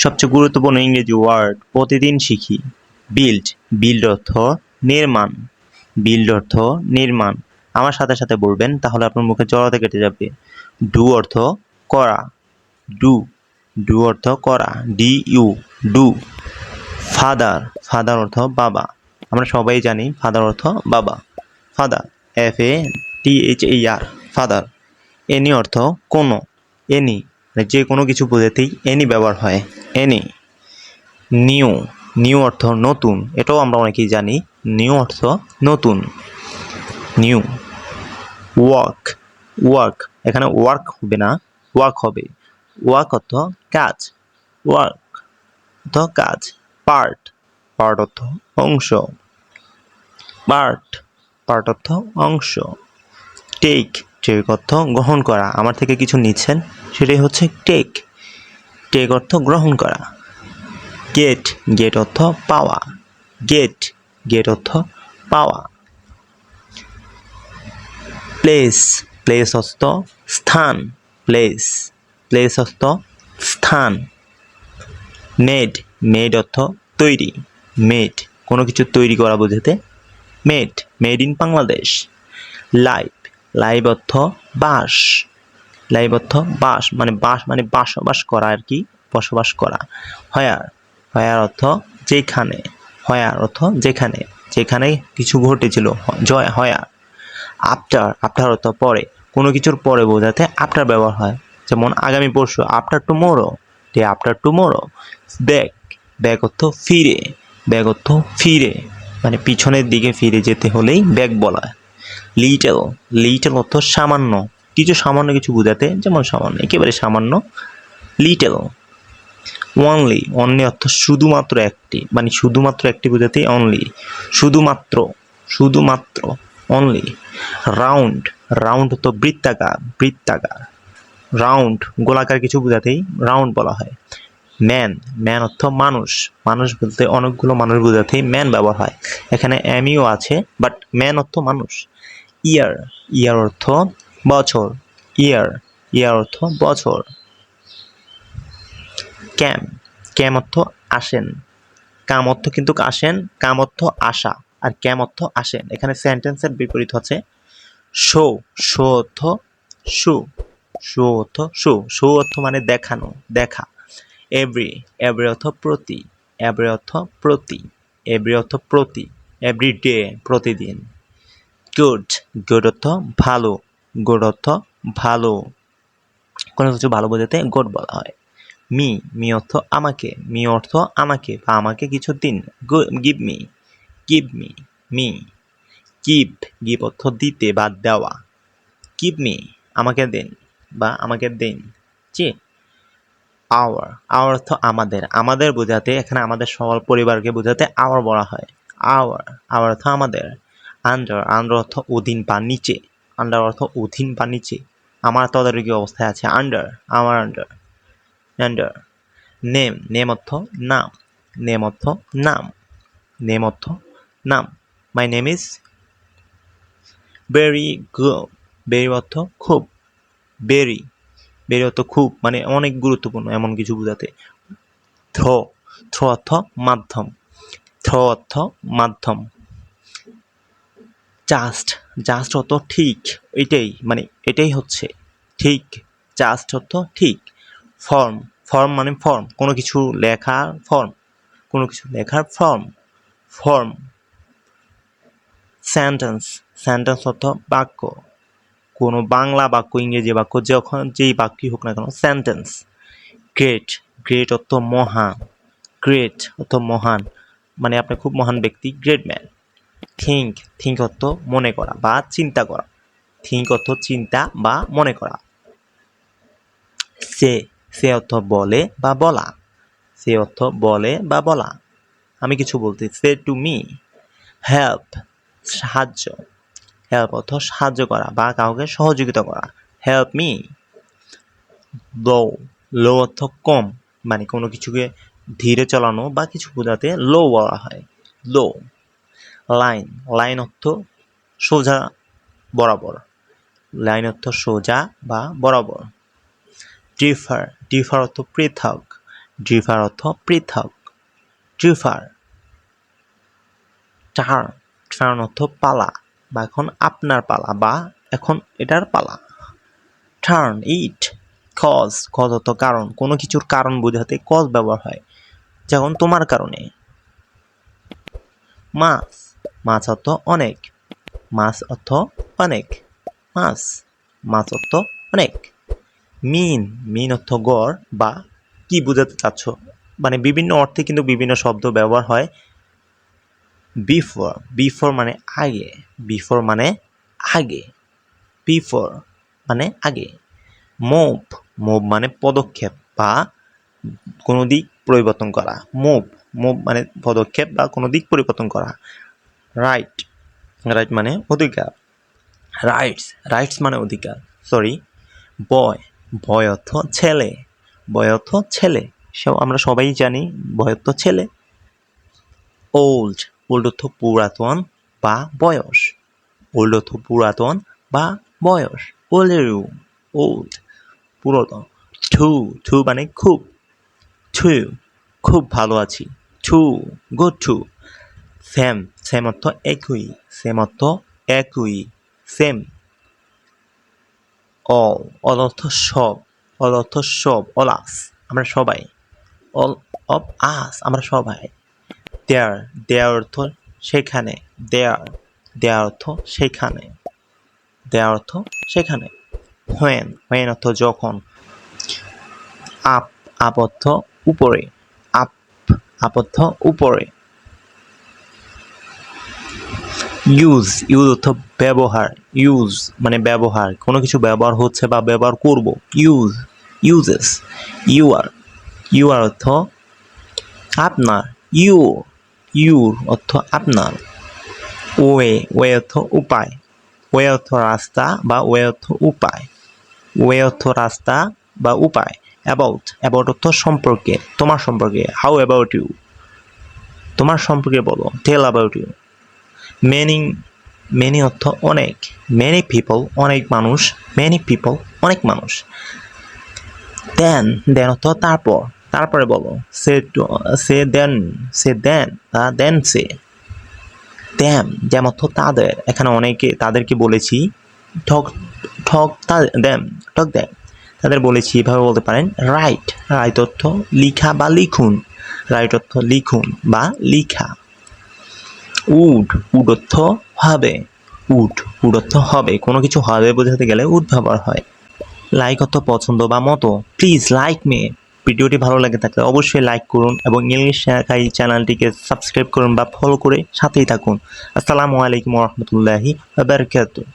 সবচেয়ে গুরুত্বপূর্ণ ইংরেজি ওয়ার্ড প্রতিদিন শিখি। বিল্ড, বিল্ড অর্থ নির্মাণ, বিল্ড অর্থ নির্মাণ। আমার সাথে সাথে বলবেন, তাহলে আপনার মুখে জড়তা কেটে যাবে। ডু অর্থ করা, ডু, ডু অর্থ করা, D U, do. Father, father অর্থ বাবা। আমরা সবাই জানি ফাদার অর্থ বাবা। Father, FATHER, father. এনি অর্থ কোনো, এনি যে কোনো কিছু বোঝাতেই এনি ব্যবহার হয়, এনি। নিউ, নিউ অর্থ নতুন, এটাও আমরা অনেকেই জানি। নিউ অর্থ নতুন, নিউ। ওয়ার্ক, ওয়ার্ক, এখানে ওয়ার্ক হবে না, ওয়ার্ক হবে। ওয়ার্ক অর্থ কাজ, ওয়ার্ক অর্থ কাজ। পার্ট, পার্ট অর্থ অংশ, পার্ট, পার্ট অর্থ অংশ। টেক, টেক অর্থ গ্রহণ করা। আমার থেকে কিছু নিচ্ছেন, সেটাই হচ্ছে টেক, টেক অর্থ গ্রহণ করা। গেট, গেট অর্থ পাওয়া, গেট, গেট অর্থ পাওয়া। প্লেস, প্লেস অর্থ স্থান, প্লেস, প্লেস অর্থ স্থান। মেড, মেড অর্থ তৈরি, মেড কোনো কিছু তৈরি করা বোঝাতে made, made in Bangladesh. Live, live অর্থ বাস, লাইভ অর্থ বাস, মানে বাস মানে বসবাস করা আর কি, বসবাস করা। হোয়ার, হোয়ার অর্থ যেখানে, হোয়ার অর্থ যেখানে, যেখানে কিছু ঘটেছিল, জয় হোয়ার। আফটার, আফটার অর্থ পরে, কোনো কিছুর পরে বোঝাতে আফটার ব্যবহার হয়। যেমন আগামী পরশু, after tomorrow, day after tomorrow. Back, back অর্থ ফিরে, ব্যাক অর্থ ফিরে, মানে পিছনের দিকে ফিরে যেতে হলেই ব্যাক বলা হয়। লিটল, লিটল অর্থ সামান্য, কিছু সামান্য কিছু বোঝাতে, যেমন সামান্য, একেবারে সামান্য, লিটল। অনলি, অনলি অর্থ শুধুমাত্র একটি, মানে শুধুমাত্র একটি বোঝাতে অনলি, শুধুমাত্র, শুধুমাত্র, অনলি। রাউন্ড, রাউন্ড অর্থ বৃত্তাকার, বৃত্তাকার। রাউন্ড, গোলাকার কিছু বোঝাতেই রাউন্ড বলা হয়। ম্যান, ম্যান অর্থ মানুষ, মানুষ বলতে অনেকগুলো মানুষ বোঝাতেই ম্যান ব্যবহার হয়। এখানে এমিও আছে, বাট ম্যান অর্থ মানুষ। ইয়ার, ইয়ার অর্থ বছর, ইয়ার, ইয়ার অর্থ বছর। ক্যাম, ক্যাম অর্থ আসেন, কাম অর্থ কিন্তু আসেন, কাম অর্থ আসা, আর ক্যাম অর্থ আসেন। এখানে সেন্টেন্সের বিপরীত হচ্ছে শো, শো অর্থ শু, শো অর্থ শু, শো অর্থ মানে দেখানো, দেখা। এভরি, এভরি অর্থ প্রতি, এভরি অর্থ প্রতি, এভরি অর্থ প্রতি, এভরি ডে প্রতিদিন। গুড, গুড অর্থ ভালো, গুড অর্থ ভালো, কোনো কিছু ভালো বোঝাতে গুড বলা হয়। মি, মি অর্থ আমাকে, মি অর্থ আমাকে বা আমাকে কিছু দিন, give me, give me, me. Give, give অর্থ দিতে বা দেওয়া, গিভ মি আমাকে দিন বা আমাকে দিন, জি। আওয়ার, আওয়ার অর্থ আমাদের, আমাদের বোঝাতে, এখানে আমাদের সকল পরিবারকে বোঝাতে আওয়ার বলা হয়, আওয়ার, আওয়ার অর্থ আমাদের। আন্ডার, আন্ডার অর্থ অধীন বা নিচে, আন্ডার অর্থ অধীন বা নিচে, আমার তদারকি অবস্থায় আছে, আন্ডার, আমার আন্ডার, আন্ডার। নেম, নেম অর্থ নাম, নেম অর্থ নাম, নেম অর্থ নাম। My name is very good, very অর্থ খুব, বেরি, বেরি অর্থ খুব, মানে অনেক গুরুত্বপূর্ণ এমন কিছু বোঝাতে। থ্রো, থ্রো অর্থ মাধ্যম, থ্রো অর্থ মাধ্যম। জাস্ট, জাস্ট অর্থ ঠিক, এটাই মানে এটাই হচ্ছে ঠিক, জাস্ট অর্থ ঠিক। ফর্ম, ফর্ম মানে ফর্ম, কোনো কিছু লেখার ফর্ম, কোনো কিছু লেখার ফর্ম, ফর্ম। সেন্টেন্স, সেন্টেন্স অর্থ বাক্য, কোনো বাংলা বাক্য, ইংরেজি বাক্য, যখন যেই বাক্যই হোক না কেন, সেন্টেন্স। গ্রেট, গ্রেট অর্থ মহান, গ্রেট অর্থ মহান, মানে আপনি খুব মহান ব্যক্তি, গ্রেট ম্যান। থিঙ্ক, থিঙ্ক অর্থ মনে করা বা চিন্তা করা, থিঙ্ক অর্থ চিন্তা বা মনে করা। সে, সে অর্থ বলে বা বলা, সে অর্থ বলে বা বলা, আমি কিছু বলতে, সে টু মি। হেল্প, সাহায্য, হেল্প অর্থ সাহায্য করা বা কাউকে সহযোগিতা করা, হেল্প মি। লো, লো অর্থ কম, মানে কোনো কিছুকে ধীরে চালানো বা কিছু বোঝাতে লো বলা হয়, লো। লাইন, লাইন অর্থ সোজা বরাবর, লাইন অর্থ সোজা বা বরাবর। ডিফার, ডিফার অর্থ পৃথক, ডিফার অর্থ পৃথক, ডিফার। টার্ন অর্থ পালা, বা এখন আপনার পালা, বা এখন এটার পালা। Turn it. কজ অর্থ কারণ, কোনো কিছুর কারণ বোঝাতে কজ ব্যবহার হয়, যেমন তোমার কারণে। মাছ অর্থ অনেক, মাছ অর্থ অনেক, মাছ অর্থ অনেক। মিন অর্থ গড়, বা কি বোঝাতে চাচ্ছ, মানে বিভিন্ন অর্থে কিন্তু বিভিন্ন শব্দ ব্যবহার হয়। বিফোর মানে আগে, মানে আগে। মুভ মানে পদক্ষেপ বা কোনো দিক পরিবর্তন করা। মুভ মানে পদক্ষেপ বা কোনো দিক পরিবর্তন করা। রাইট মানে অধিকার। রাইটস মানে অধিকার, সরি। বয় অর্থ ছেলে, আমরা সবাই জানি বয় অর্থ ছেলে। ওল্ড অর্থ পুরাতন বা বয়স, ওল্ড পুরাতন। টু মানে খুব, খুব ভালো আছি, গুড টু। সেম অর্থ একই, সেম। অল অর্থ সব, অল আস আমরা সবাই, অল অফ আস আমরা সবাই। দেয়ার অর্থ সেখানে, দেয়ার অর্থ সেখানে। হোয়েন অর্থ যখন। আপ অর্থ উপরে, আপ অর্থ উপরে। ইউজ অর্থ ব্যবহার, মানে ব্যবহার, কোনো কিছু ব্যবহার হচ্ছে বা ব্যবহার করব। ইউজেস। ইউর অর্থ আপনার, ইউর অর্থ আপনার। ওয়ে অর্থ উপায়, অর্থ রাস্তা বা উপায়। অ্যাবাউট অর্থ সম্পর্কে, তোমার সম্পর্কে। হাউ অ্যাবাউট ইউ, তোমার সম্পর্কে বলো। টেল অ্যাবাউট ইউ। মেনি অর্থ অনেক, মেনি পিপল অনেক মানুষ। দেন অর্থ তারপরে বলো। সে দেম অর্থ তাদের, এখানে তাদেরকে বলেছি। ঠক দেম, তাদের বলেছি, এভাবে বলতে পারেন। রাইট অর্থ লিখা বা লিখুন, বা লিখা। উড অর্থ হবে, কোনো কিছু হবে বোঝাতে গেলে উড ব্যবহার হয়। লাইক অর্থ পছন্দ বা মতো। Please like me. ভিডিওটি ভালো লাগে থাকলে অবশ্যই লাইক করুন এবং ইংলিশ শেখাই চ্যানেলটিকে সাবস্ক্রাইব করুন বা ফলো করে সাথেই থাকুন। আসসালামু আলাইকুম ওয়া রাহমাতুল্লাহি ওয়া বারাকাতুহু।